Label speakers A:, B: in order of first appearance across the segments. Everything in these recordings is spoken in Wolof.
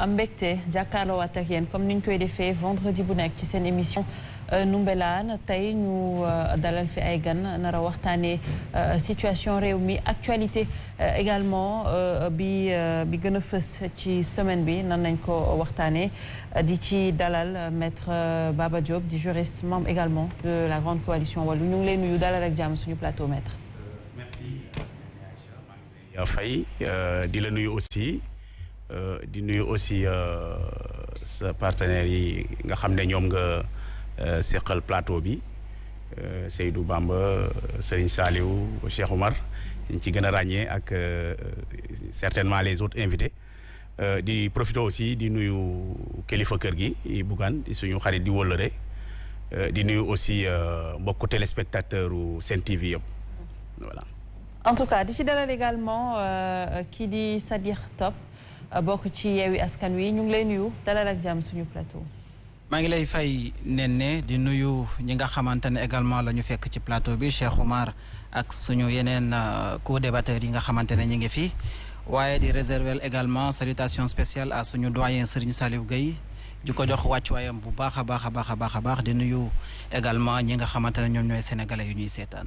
A: am mbégte jàkkaarloowaat ak yéen comme ni ñu koy defee vendredi bu nekk ci seen émission Ndoumbelane tey ñu dalal fi ay gan nar a waxtaanee situation réew mi actualité également bi gën a fës ci semaine bi nan nañ ko waxtaanee di ci dalal maître Baba Diop di juriste membre également de la grande coalition Wallu ñu ngi lay nuyu dalal ak jàmm suñu plateau maître.
B: Merci Faye di la nuyu aussi di nuyu aussi sa partenaires yi nga xam ne ñoom nga seqal plateau bi Seydou Bamba Serigne Saliou Cheikh Oumar ñu ci gën a ràññee ak certainement les autres invités di profiter aussi di nuyu kilifa kër gi Bougane di suñu xarit di wóllëre di nuyu aussi mbokku téléspectateur u Sen TV yëpp voilà.
A: En tout cas di ci dalal également kii di Sadikh Top bokk ci Yewwi Askan Wi ñu ngi lay nuyu dalal ak jàmm suñu plateau.
C: maa ngi lay fay Néné di nuyu ñi nga xamante ne également la ñu fekk ci plateau bi Cheikh Oumar ak suñu yeneen co-débatteurs yi nga xamante ne ñu ngi fi waaye di réserver également salutation spéciale à suñu doyen Serigne Saliou Gueye di ko jox wàccuwaayam bu baax a baax di nuyu également ñi nga xamante ne ñoom ñooy sénégalais yu ñuy seetaan.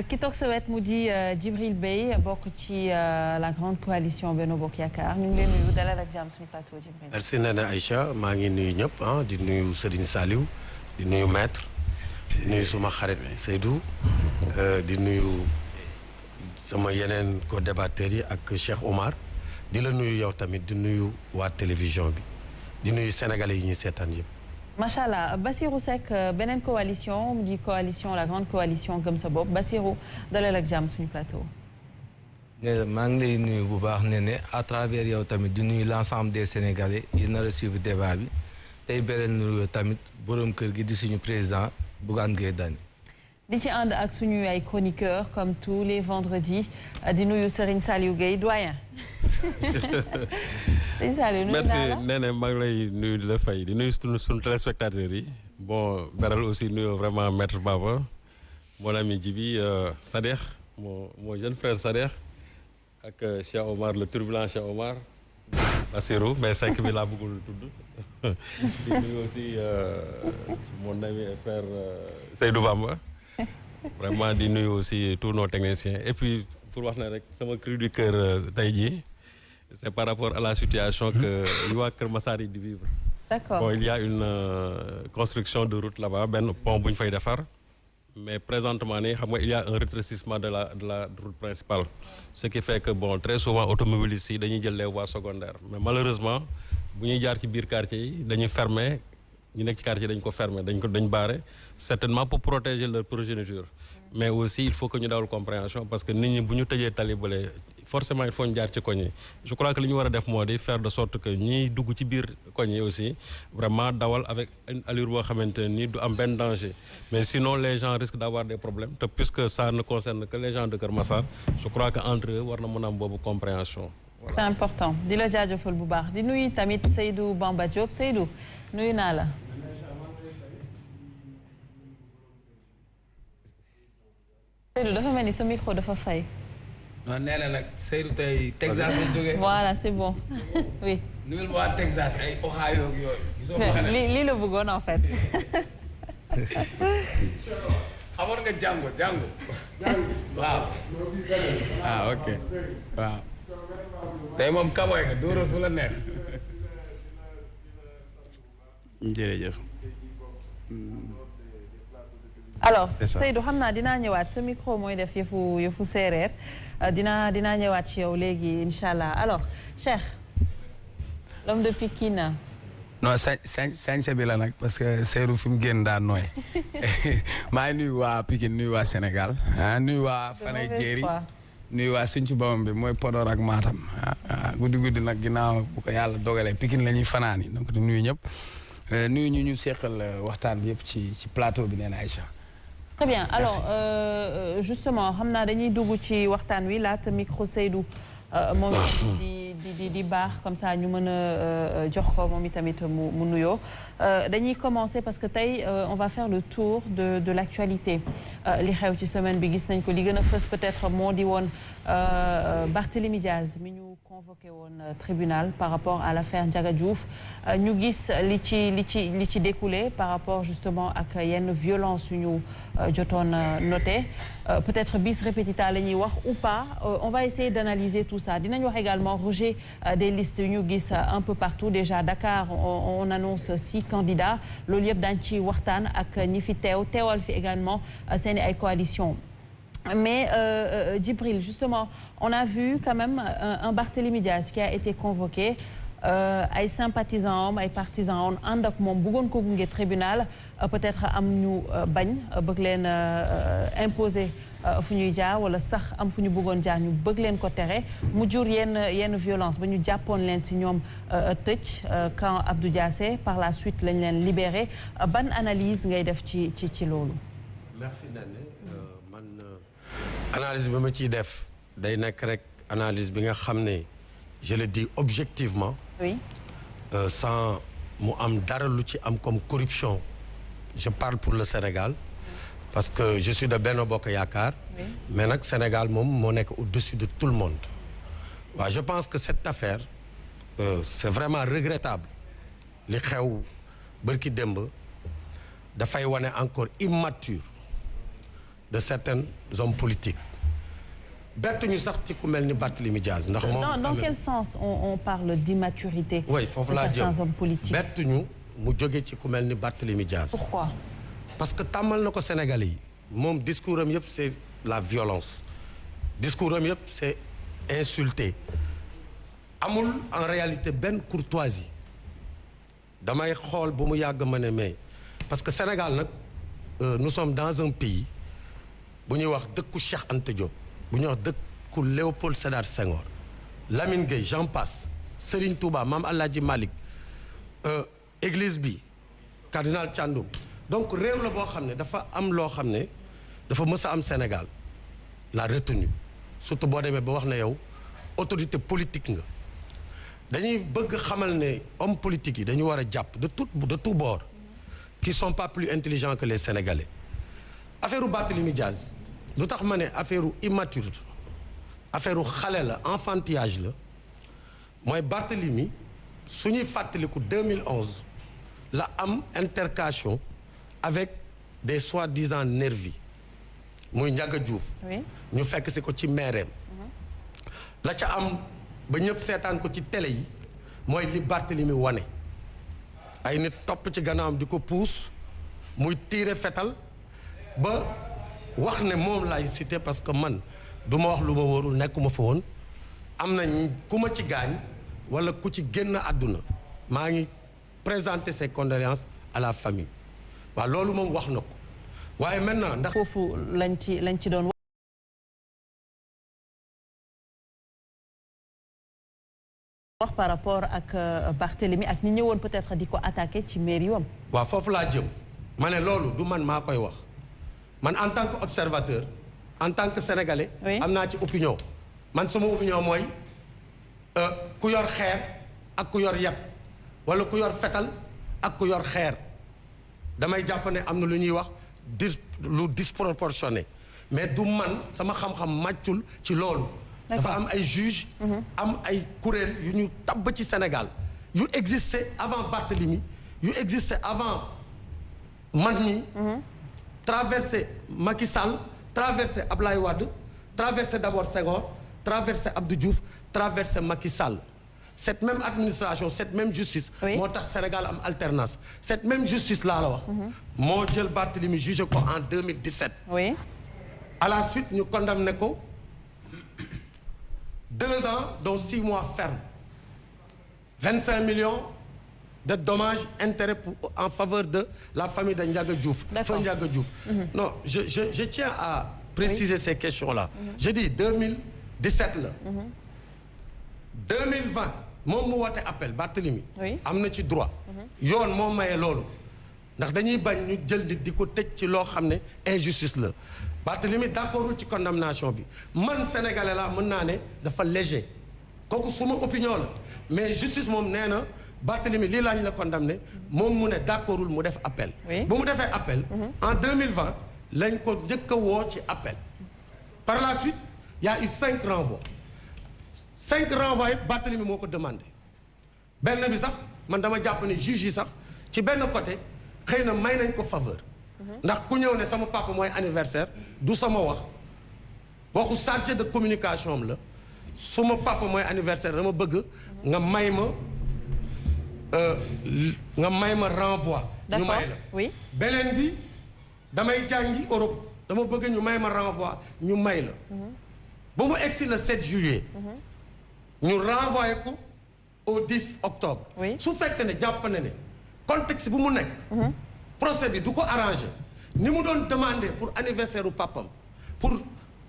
A: ki toog sa wet mu di Djibril Bey bokk ci la grande coalition Benno Bokk Yaakaar ñu ngi leen nuyu dalal ak jàmm suñu plateau Djibril.
D: merci Nana Aïcha maa ngi nuyu ñëpp di nuyu Serigne Saliou di nuyu maître di nuyu suma xarit Seydou di nuyu sama yeneen co-débatteurs yi ak Cheikh Oumar di la nuyu yow tamit di nuyu waa télévision bi di nuyu sénégalais yi ñuy seetaan yëpp.
A: macha allah Bassirou Seck beneen coalition mu di coalition la grande coalition Gëm sa bopp Bassirou dalal ak jàmm suñu plateau.
E: maa ngi lay nuyu bu baax ne à travers yow tamit di nuyu l'ensemble des sénégalais yi nar a suivre débat bi tey beneen nuyu tamit borom kër gi di suñu président Bougane Gueye Dany.
A: di ci ànd ak suñu ay chroniqueurs comme tous les vendredis di nuyu Serigne Saliou Gueye doyen.
F: merci Néné maa ngi lay nuyu di la fay di nuyu suñu téléspectateurs yi bon beral aussi nuyu vraiment maître Baba mon ami Djibi Sadikh mon jeune frère Sadikh ak Cheikh Omar le turbulent Cheikh Omar Bassirou mais Seck bi laa bëggul tudd di nuyu aussi mon ami et frère Seydou Bamba vraiment di nuyu aussi tous nos techniciens et puis pour wax na rek sama cri du cœur tey jii c'est par rapport à la situation que li waa Kër Massar yi di vivre.
A: D'accord.
F: Bon, il y a une construction de route là-bas benn pont bu ñu fay defar mais présentement nii xam nga il y a un rétrécissement de la route principale ce qui fait que bon très souvent automobilistes yi dañuy jël les voies secondaires mais malheureusement bu ñuy jaar ci biir quartier yi dañuy fermer ñu nekk ci quartier dañ ko fermer dañ baare certainement pour protéger leur progéniture mais aussi il faut que ñu dawal compréhension parce que nit ñi bu ñu tëjee tali bële forcément il faut ñu jaar ci koñ yi je crois que li ñu war a def moo di faire de sorte que ñiy dugg ci biir koñ yi aussi vraiment dawal avec une allure boo xamante ni du am benn danger mais sinon les gens risquent d'avoir des problèmes te puisque ça ne concerne que les gens de Kër Massar je crois que entre eux war na mën a am boobu compréhension.
A: C'est important di la jaajëfal bu baax di nuyu tamit Seydou Bamba Diop Seydou nuyu naa la. Seydou dafa mel ni sa micro dafa fay.
E: non nee na nag Seydou tey Texas la jógee.
A: voilà c'est bon oui.
E: nuyul ma waa Texas ay Ohio ak yooyu. gisoo ma xam ne
A: lii la bëggoon en fait.
E: xamoon nga jàngo. waaw. ah ok waaw. tey moom kaboy nga dóoral fu la neex.
B: jërëjëf.
A: alors Seydou xam naa dinaa ñëwaat sa micro mooy def yëfu séeréer dinaa ñëwaat ci yow léegi incha allah alors Cheikh l'homme de Pikine.
E: non sañse bi la nag parce que Seydou fi mu génn daan nooy maa ngi nuyu waa Pikine nuyu waa Sénégal nuyu waa Fanaye Jéeri nuyu waa Sinthiou Bamam bi mooy Podor ak Matam guddi nag ginnaaw bu ko yàlla dogalee Pikine la ñuy fanaan yi donc di nuyu ñëpp nuyu ñu seqal waxtaan bi yëpp ci plateau bi nee na Aïcha.
A: Très bien alors justement xam naa dañuy dugg ci waxtaan wi laata micro Seydou moom di baax comme ça ñu mën a jox ko moom itamit mu nuyoo dañuy commencer parce que tey on va faire le tour de l'actualité li xew ci semaine bi gis nañ ko li gën a fës peut-être moo di woon Barthélémy Diaz mi ñu convoqué woon tribunal par rapport à l'affaire Ndiaga Diouf ñu gis li ci découlé par rapport justement ak yenn violence yu ñu jotoon noté peut-être bis repetita la ñuy wax ou pas on va essayer d'analyser tout ça dinañ wax également rejet des listes yu ñu gis un peu partout déjà Dakar on annonce 6 candidats loolu yëpp daañu ci waxtaan ak ñi fi teewal fi également seeni ay coalition mais Djibril justement on a vu quand même un Barthélémy Diaz qui a été convoqué ay sympathisants am ay partisans am ànd ak moom bëggoon ko gunge tribunal peut-être am ñu bañ bëgg leen imposer fu ñuy jaar wala sax am fu ñu bëggoon jaar ñu bëgg leen ko tere mu jur yenn violence ba ñu jàppoon leen ci ñoom tëj camp Abdou Diassé par la suite lañ leen libéré ban analyse ngay def ci loolu.
D: merci Néné man analyse bi ma ciy def day nekk rek analyse bi nga xam ne je le dis objectivement.
A: oui.
D: sans mu am dara lu ci am comme corruption je parle pour le Sénégal parce que je suis de Benno Bokk Yaakaar. Oui. mais nag Sénégal moom moo nekk au-dessus de tout le monde. waaw je pense que cette affaire c'est vraiment regrettable li xew bërki démb dafay wane encore immature de certains hommes politiques. bettu ñu sax ci ku mel ni Barthélémy Diaz ndax moom
A: dans quel sens on parle d'immaturité
D: oui foofu laa jëm
A: de certains hommes politiques
D: bettu ñu mu jóge ci ku mel ni Barthélémy Diaz.
A: pourquoi
D: parce que tàmmal na ko Sénégalais yi moom discours am yëpp c'est la violence discours am yëpp c'est insulter amul en réalité benn courtoisie damay xool bu mu yàgg ma ne mais parce que Sénégal nag nous sommes dans un pays bu ñuy wax dëkku Cheikh Anta Diop bu ñuy wax dëkku Léopold Sédar Senghor Lamine Gueye j'en passe Serigne Touba Mame Alhaji Malick église bi cardinal Thiandoum donc réew la boo xam ne dafa am loo xam ne dafa mës a am Sénégal la retenue surtout boo demee ba wax ne yow autorité politique nga dañuy bëgg xamal ne homme politique yi dañu war a jàpp de tout bord qui sont pas plus intelligents que les Sénégalais affaire u Barthélémy Diaz lu tax ma ne affaire u immature affaire u xale la enfantillage la mooy Barthélémy suñuy fàttaliku 2011 la am intercation avec des soi-disant nervis muy Ndiaga Diouf ñu fekk si ko ci meereem la ca am ba ñëpp seetaan ko ci télé yi mooy li Barthélémy wane ay nit topp ci gannaawam di ko puus muy tiire fetal ba wax ne moom laay cité parce que man du ma wax lu ma wóorul nekkuma fa woon am na ku ma ci gaañ wala ku ci génn àdduna maa ngi présenter ses condoléances à la famille waaw loolu moom wax na ko waaye maintenant ndax
A: foofu lañ ci doon wax par rapport ak Barthélémy ak ñi ñëwoon peut-être di ko attaquer ci mairie wam
D: waaw foofu laa jëm ma ne loolu du man maa koy wax man en tant que observateur en tant que sénégalais am naa ci opinion man sama opinion mooy ku yor xeer ak ku yor yat wala ku yor fetal ak ku yor xeer damay jàpp ne am na lu ñuy wax lu disproportionné mais du man sama xam-xam màccul ci loolu dafa am ay juge am ay kuréel yu ñu tabb ci Sénégal yu existé avant Barthélémy yu existé avant man ñi traversé Macky Sall traversé Ablaye Wade traversé d'abord Senghor traversé Abdou Diouf traversé Macky Sall cette même administration cette même justice moo tax Sénégal am alternance cette même justice laa la wax moo jël Barthélémy jugé ko en 2017
A: oui
D: à la suite ñu condamné ko 2 ans dont 6 mois ferme 25 millions de dommages intérêts en faveur de la famille de Ndiaga Diouf fa Ndiaga Diouf non je tiens à préciser ces questions-là je dis 2017 la 2020 moom mu woote appel Barthélémy am na ci droit yoon moo maye loolu ndax dañuy bañ ñu jël di ko tëj ci loo xam ne injustice la Barthélémy d'accordul ci condamnation bi man sénégalais la mën naa ne dafa léger kooku suma opinion la mais justice moom nee na Barthélémy lii laa ñu la condamné moom mu ne d'accordul mu def appel bu mu defee appel en 2020 lañ ko njëkk a woo ci appel par la suite il y a eu 5 renvois 5 renvois Barthélemy moo ko demandé benn bi sax man dama jàpp ne juge yi sax ci benn côté xëy na may nañ ko faveur ndax ku ñëw ne sama papa mooy anniversaire du sama waxu chargé de communication am la suma papa mooy anniversaire dama bëgg nga may ma renvoi ñu may la
A: oui
D: beneen bi damay jàngi Europe dama bëgg ñu may ma renvoi ñu may la ba mu egsi le 7 juillet ñu renvoyé ko au 10 octobre su fekkee ne jàpp na ne contexte bu mu nekk procès bi du ko arrangé ni mu doon demandé pour anniversaire u papam pour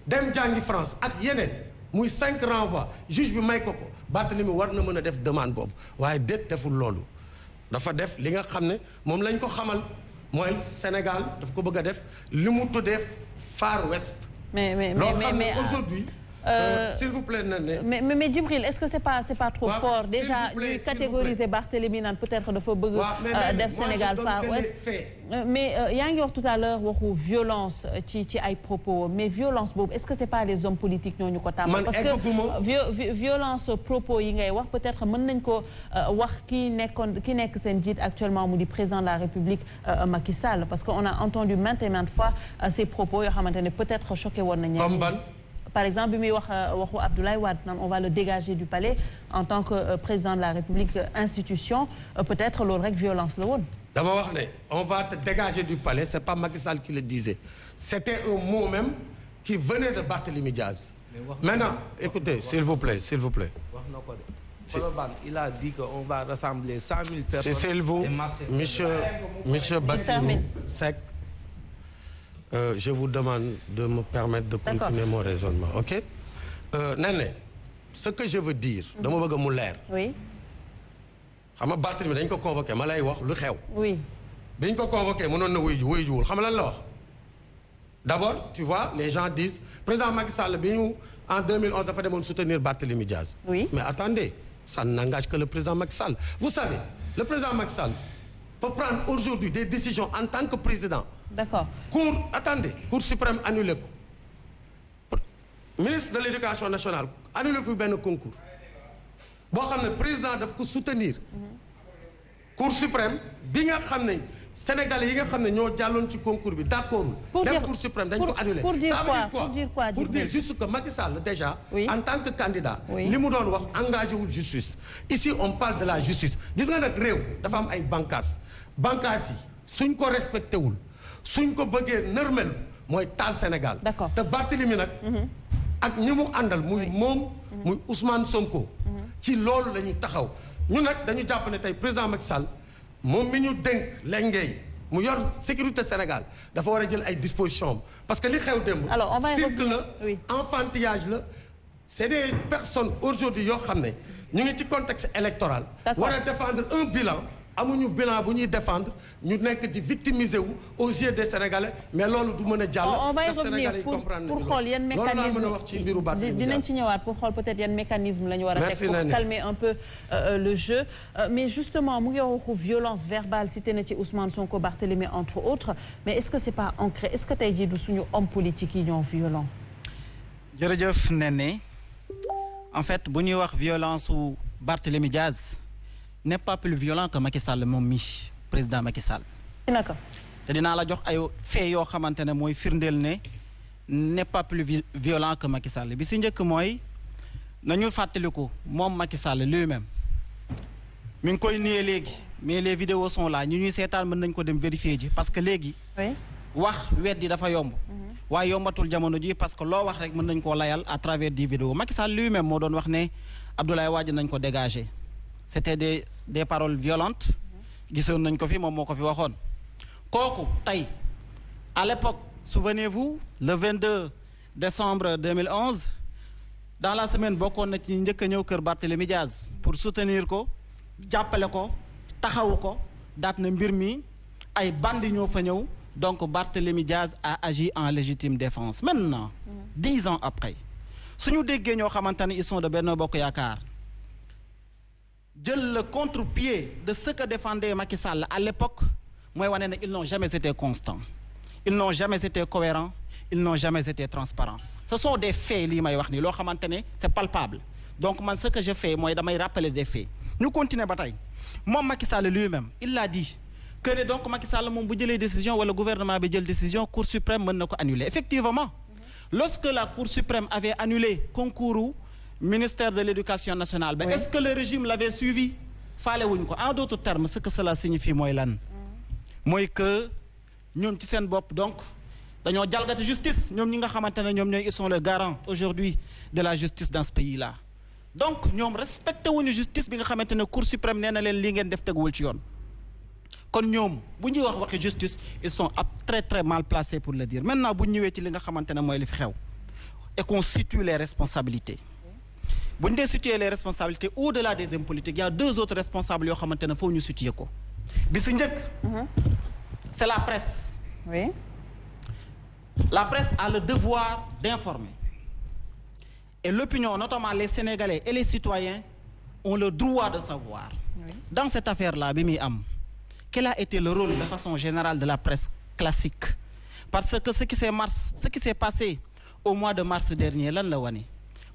D: dem jàngi France ak yeneen muy 5 renvois juge bi may ko Barthélemy war na mën a def demande boobu waaye déet deful loolu dafa def li nga xam ne moom lañ ko xamal mooy Sénégal daf ko bëgg a def li mu tuddee Far West.
A: mais
D: aujourd'hui s'il vous plaît
A: mais Djibril est-ce que c'est pas trop fort déjà ñuy catégoriser Barthélemy naan peut-être dafa bëgg def Sénégal Far West mais yaa ngi wax tout à l'heure waxu violence ci ay propos mais violence boobu est-ce que c'est pas les hommes politiques ñoo ñu ko tàmbal parce que violence propos yi ngay wax peut-être mën nañ ko wax ki nekk seen jiit actuellement mu di président de la République Macky Sall parce que on a entendu maintes et maintes fois ces propos yoo xamante ne peut-être choqué woon na ñenn par exemple bi muy wax waxu Abdoulaye Wade naan on va le dégager du palais en tant que président de la République institution peut-être loolu rek violence la woon.
D: dama wax ne on va te dégager du palais c'est pas Macky Sall qui le disait c'était un mot même qui venait de Barthélémy Diaz. Maintenant écoutez s'il vous plaît. wax na ko de. Colobane il a dit que on va rassembler 100 000 personnes. s'il vous monsieur Bassirou Seck. Je vous demande de me permettre de continuer mon raisonnement, ok? Néné, ce que je veux dire dama bëgg mu leer.
A: Oui.
D: xam nga Barthélemy dañ ko convoqué ma lay wax lu xew.
A: Oui.
D: biñ ko convoqué mënoon na wuyu jiwul xam nga lan la wax. D'abord tu vois les gens disent président Macky Sall bi ñu en 2011 dafa demoon soutenir Barthélémy Diaz.
A: Oui.
D: Mais attendez, ça n'engage que le président Macky Sall. Vous savez, le président Macky Sall peut prendre aujourd'hui des décisions en tant que président.
A: D'accord.
D: Cour suprême annulé ko ministre de l'éducation nationale annulé fi benn concours boo xam ne président daf ko soutenir Cour suprême bi nga xam ne sénégalais yi nga xam ne ñoo jàlloon ci concours bi d'accord dem Cour suprême dañ ko annulé
A: pour dire quoi
D: pour dire juste que Macky Sall déjà en tant que candidat
A: li
D: mu doon wax engagé wul justice ici on parle de la justice gis nga nag réew dafa am ay bànqaas yi suñ ko respecté wul suñ ko bëggee nërmel mooy taal Sénégal.
A: D'accord.
D: te Barthélemy nag. ak ñi mu àndal muy moom. muy Ousmane Sonko. ci loolu la ñu taxaw ñu nag dañu jàpp ne tey président Macky Sall moom mi ñu dénk lengay mu yor sécurité Sénégal dafa war a jël ay dispositions parce que li xew démb.
A: alors on va
D: cirque la enfantillage la c'est des personnes aujourd'hui yoo xam ne ñu ngi ci contexte électoral. war a défendre un bilan. amuñu bilan bu ñuy défendre ñu nekk di victimiser wu aux yeux des Sénégalais mais loolu du mën a jàll.
A: on va y revenir pour xool yan mécanisme
D: loolu laa mën a wax ci mbiru Barthélemy
A: dinañ ci ñëwaat pour xool peut-être yan mécanisme la ñu war a teg pour calmer un peu le jeu mais justement mu ngi waxu violence verbale cité na ci Ousmane Sonko Barthélemy entre autres mais est-ce que c'est pas ancré est-ce que tey jii du suñu homme politique yi ñoo violent.
C: jërëjëf Néné en fait bu ñuy wax violence su Barthélemy Diaz n'est pas plus violent que Macky Sall moom mi président Macky Sall.
A: naka.
C: te dinaa la jox ay faits yoo xamante ne mooy firndeel ne n'est pas plus violent que Macky Sall bi si njëkk mooy nañu fàttaliku moom Macky Sall lui-même mi ngi koy nié léegi mais les vidéos sont là ñuy seetaan mën nañ ko dem vérifier ji parce que léegi. wax weddi dafa yomb. waaye yombatul jamono ji parce que loo wax rek mën nañ koo layal à travers des vidéos Macky Sall lui-même moo doon wax ne Abdoulaye Wade nañ ko dégager. c'était des paroles violentes gisoon nañ ko fi moom moo ko fi waxoon kooku tey à l'époque souvenez-vous le 22 décembre 2011 dans la semaine bokkoon na ci njëkk a ñëw kër Barthélémy Diaz pour soutenir ko jàppale ko taxawu ko daat na mbir mi ay bandi ñoo fa ñëw donc Barthélémy Diaz a agi en légitime défense maintenant 10 ans après suñu déggee ñoo xamante ne ils sont de Benno Bokk Yaakaar jël le contre-pied de ce que défendait Macky Sall à l'époque mooy wane ne ils n'ont jamais été constants ils n'ont jamais été cohérents ils n'ont jamais été transparents ce sont des faits lii may wax ni loo xamante ne c'est palpable donc man ce que je fais mooy damay rappeler des faits ñu continuer ba tey moom Macky Sall lui-même il l'a dit que ne donc Macky Sall moom bu jëlee décision wala gouvernement bi jël décision Cour suprême mën na ko annuler effectivement lorsque la Cour suprême avait annulé concours ministère de l'éducation nationale ba est-ce que le régime l'avait suivi faale wuñ ko en d'autres termes ce que cela signifie mooy lan mooy que ñoom ci seen bopp donc dañoo jalgati justice ñoom ñi nga xamante ne ñoom ñooy ils sont les garants aujourd'hui de la justice dans ce pays-là donc ñoom respecté wuñu justice bi nga xamante ne Cour suprême nee na leen lii ngeen def teguwul ci yoon kon ñoom bu ñuy wax waxi justice ils sont très très mal placés pour le dire maintenant bu ñu ñëwee ci li nga xamante ne mooy li fi xew et qu'on situe les responsabilités bu ñu dee situer les responsabilités au-delà des hommes politiques il y a deux autres responsables yoo xamante ne foofu ñu situer ko bi si njëkk c'est la presse.
A: Oui.
C: La presse a le devoir d'informer et l'opinion notamment les Sénégalais et les citoyens ont le droit de savoir dans cette affaire-là bi muy am quel a été le rôle de façon générale de la presse classique parce que ce qui s'est passé au mois de mars dernier lan la wane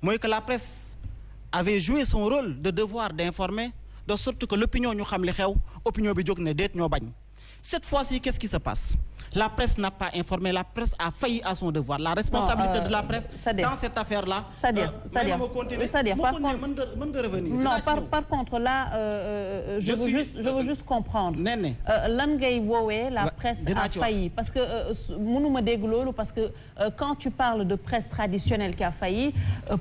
C: mooy que la presse avait joué son rôle de devoir d'informer de sorte que l'opinion ñu xam li xew opinion bi jóg ne déet ñoo bañ cette fois-ci qu'est-ce qui se passe la presse n'a pas informé la presse a failli à son devoir la responsabilité de la presse dans cette affaire-là
A: c'est-à-dire par contre
C: mën nga revenir
A: non par contre là je veux juste comprendre lan ngay woowee la presse a failli parce que mënuma dégg loolu parce que quand tu parles de presse traditionnelle qui a failli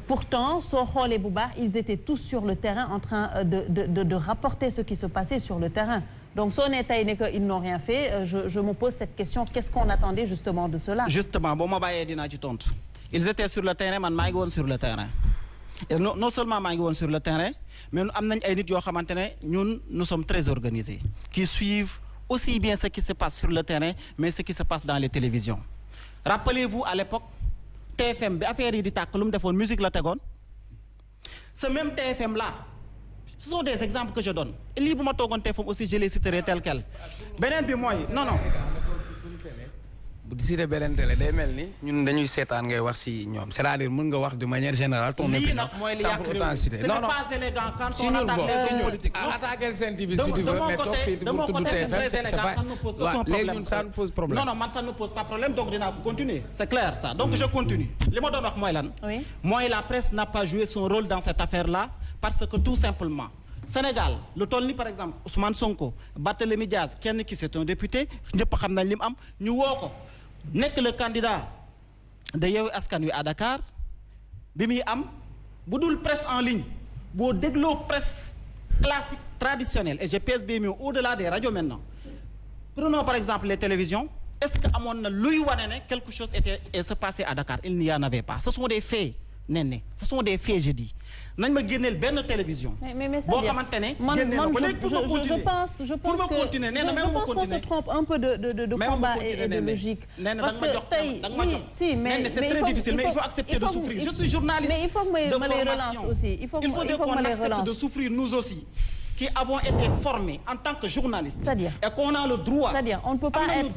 A: pourtant soo xoolee bu baax ils étaient tous sur le terrain en train de rapporter ce qui se passait sur le terrain donc soo nee tey ne que ils n'ont rien fait je me pose cette question qu'est-ce qu'on attendait justement de cela
C: justement boo ma bàyyee dinaa ci tontu ils étaient sur le terrain man maa ngi woon sur le terrain et non seulement maa ngi woon sur le terrain mais am nañ ay nit yoo xamante ne ñun nous sommes très organisés qui suivent aussi bien ce qui se passe sur le terrain mais ce qui se passe dans les télévisions rappelez-vous à l'époque TFM bi affaire yi di tàkk lu mu defoon musique la tegoon ce même TFM là ce sont des exemples que je donne et lii bu ma toogoon TFM aussi je les citerai tel quel beneen bi mooy non
E: bu di beneen télé day mel ni ñun dañuy seetaan ngay wax ci ñoom c'est-à-dire mën nga wax de manière générale ton opinion sans pour autant citer non non
C: c'est pas élégant quand on attaque les hommes politiques
E: attaquer Sen TV si tu veux mais toog fii pour tudd TFM c'est pas léegi ñun ça nous pose problème
C: non man ça ne pose pas problème donc dinaa ko continuer c'est clair ça donc je continue li ma doon wax mooy lan mooy la presse n'a pas joué son rôle dans cette affaire-là parce que tout simplement Sénégal lu toll ni par exemple Ousmane Sonko Barthélémy Diaz kenn ki c'est un député ñëpp xam nañ li mu am ñu woo ko nekk le candidat de Yewwi Askan Wi à Dakar bi muy am bu dul presse en ligne boo dégloo presse classique traditionnelle et je pèse bien mieux au-delà des radios maintenant prenons par exemple les télévisions est-ce que amoon na luy wane ne quelque chose et se passait à Dakar il n'y en avait pas ce sont des faits ce sont des faits je dis nañ ma génneel benn télévision. boo xamante ne génne na ko léegi pour ma continuer pour ma continuer nee na même ma continuer
A: je pense qu'on se trompe un peu de combat et de logique. parce que tey oui si mais
C: c'est très difficile mais il faut accepter de souffrir je suis journaliste
A: mais il faut que ma les relance aussi il faut
C: qu'on accepte de souffrir nous aussi qui avons été formés en tant que journalistes.
A: C'est-à-dire
C: et qu'on a le droit.
A: C'est-à-dire on ne peut pas être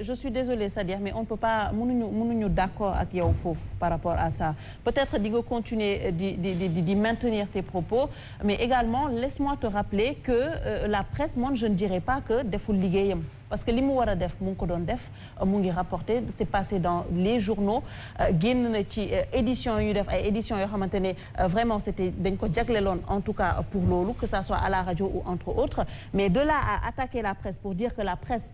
A: je suis désolée c'est-à-dire mais on ne peut pas mënuñu d'accord ak yow foofu par rapport à ça peut-être di nga continuer di maintenir tes propos mais également laisse-moi te rappeler que la presse moi je ne dirais pas que deful liggéeyam parce que li mu war a def mu ngi ko doon def mu ngi rapporté c'est passé dans les journaux génn na ci éditions yu def ay éditions yoo xamante ne vraiment c'était dañ ko jagleeloon en tout cas pour loolu que ça soit à la radio ou entre autres mais de là à attaquer la presse pour dire que la presse